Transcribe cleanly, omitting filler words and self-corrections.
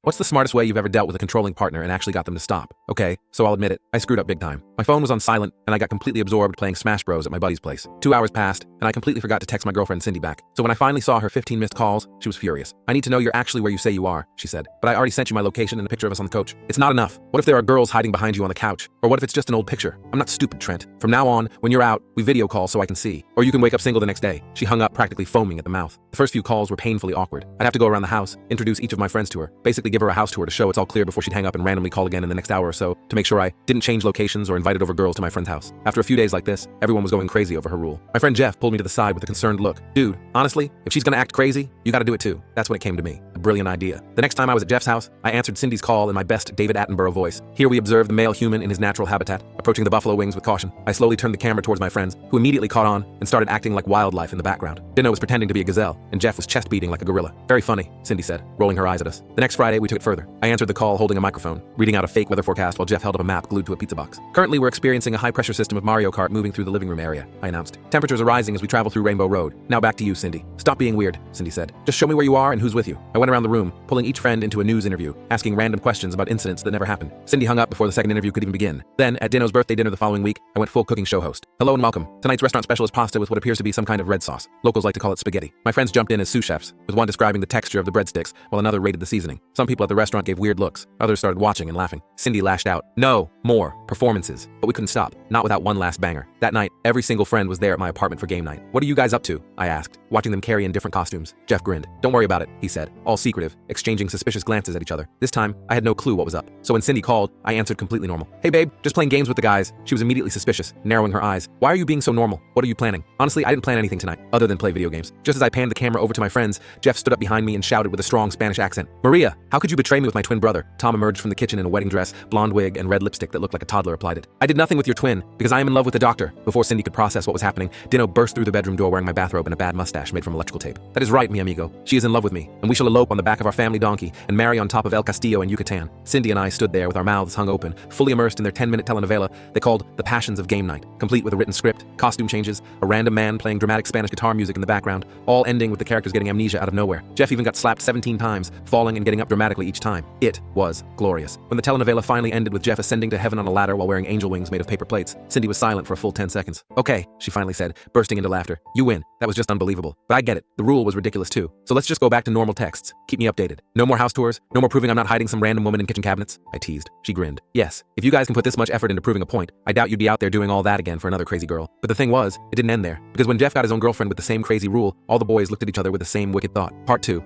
What's the smartest way you've ever dealt with a controlling partner and actually got them to stop? Okay, so I'll admit it, I screwed up big time. My phone was on silent, and I got completely absorbed playing Smash Bros at my buddy's place. 2 hours passed, and I completely forgot to text my girlfriend Cindy back. So when I finally saw her 15 missed calls, she was furious. I need to know you're actually where you say you are, she said. But I already sent you my location and a picture of us on the couch. It's not enough. What if there are girls hiding behind you on the couch? Or what if it's just an old picture? I'm not stupid, Trent. From now on, when you're out, we video call so I can see. Or you can wake up single the next day. She hung up, practically foaming at the mouth. The first few calls were painfully awkward. I'd have to go around the house, introduce each of my friends to her, basically give her a house tour to show it's all clear before she'd hang up and randomly call again in the next hour or so to make sure I didn't change locations or invited over girls to my friend's house. After a few days like this, everyone was going crazy over her rule. My friend Jeff pulled me to the side with a concerned look. Dude, honestly, if she's gonna act crazy, you gotta do it too. That's when it came to me. A brilliant idea. The next time I was at Jeff's house, I answered Cindy's call in my best David Attenborough voice. Here we observed the male human in his natural habitat, approaching the buffalo wings with caution. I slowly turned the camera towards my friends, who immediately caught on and started acting like wildlife in the background. Dino was pretending to be a gazelle, and Jeff was chest beating like a gorilla. Very funny, Cindy said, rolling her eyes at us. The next Friday, we took it further. I answered the call holding a microphone, reading out a fake weather forecast while Jeff held up a map glued to a pizza box. Currently, we're experiencing a high-pressure system of Mario Kart moving through the living room area, I announced. Temperatures are rising as we travel through Rainbow Road. Now back to you, Cindy. Stop being weird, Cindy said. Just show me where you are and who's with you. I went around the room, pulling each friend into a news interview, asking random questions about incidents that never happened. Cindy hung up before the second interview could even begin. Then, at Dino's birthday dinner the following week, I went full cooking show host. Hello and welcome. Tonight's restaurant special is pasta with what appears to be some kind of red sauce. Locals like to call it spaghetti. My friends jumped in as sous chefs, with one describing the texture of the breadsticks, while another rated the seasoning. Some people at the restaurant gave weird looks. Others started watching and laughing. Cindy lashed out. No, more performances. But we couldn't stop. Not without one last banger. That night, every single friend was there at my apartment for game night. What are you guys up to? I asked, watching them carry in different costumes. Jeff grinned. Don't worry about it, he said, all secretive, exchanging suspicious glances at each other. This time, I had no clue what was up. So when Cindy called, I answered completely normal. Hey babe, just playing games with the guys. She was immediately suspicious, narrowing her eyes. Why are you being so normal? What are you planning? Honestly, I didn't plan anything tonight, other than play video games. Just as I panned the camera over to my friends, Jeff stood up behind me and shouted with a strong Spanish accent. Maria, how could you betray me with my twin brother? Tom emerged from the kitchen in a wedding dress, blonde wig, and red lipstick that looked like a toddler applied it. I did nothing with your twin, because I am in love with the doctor. Before Cindy could process what was happening, Dino burst through the bedroom door wearing my bathrobe and a bad mustache made from electrical tape. That is right, mi amigo. She is in love with me, and we shall elope on the back of our family donkey and marry on top of El Castillo in Yucatan. Cindy and I stood there with our mouths hung open, fully immersed in their 10-minute telenovela they called The Passions of Game Night, complete with a written script, costume changes, a random man playing dramatic Spanish guitar music in the background, all ending with the characters getting amnesia out of nowhere. Jeff even got slapped 17 times, falling and getting up dramatically each time. It was glorious. When the telenovela finally ended with Jeff ascending to heaven on a ladder while wearing angel wings made of paper plates, Cindy was silent for a full 10 seconds. Okay, she finally said, bursting into laughter. You win. That was just unbelievable. But I get it. The rule was ridiculous too. So let's just go back to normal texts. Keep me updated. No more house tours. No more proving I'm not hiding some random woman in kitchen cabinets. I teased. She grinned. Yes, if you guys can put this much effort into proving a point, I doubt you'd be out there doing all that again for another crazy girl. But the thing was, it didn't end there. Because when Jeff got his own girlfriend with the same crazy rule, all the boys looked at each other with the same wicked thought. Part 2.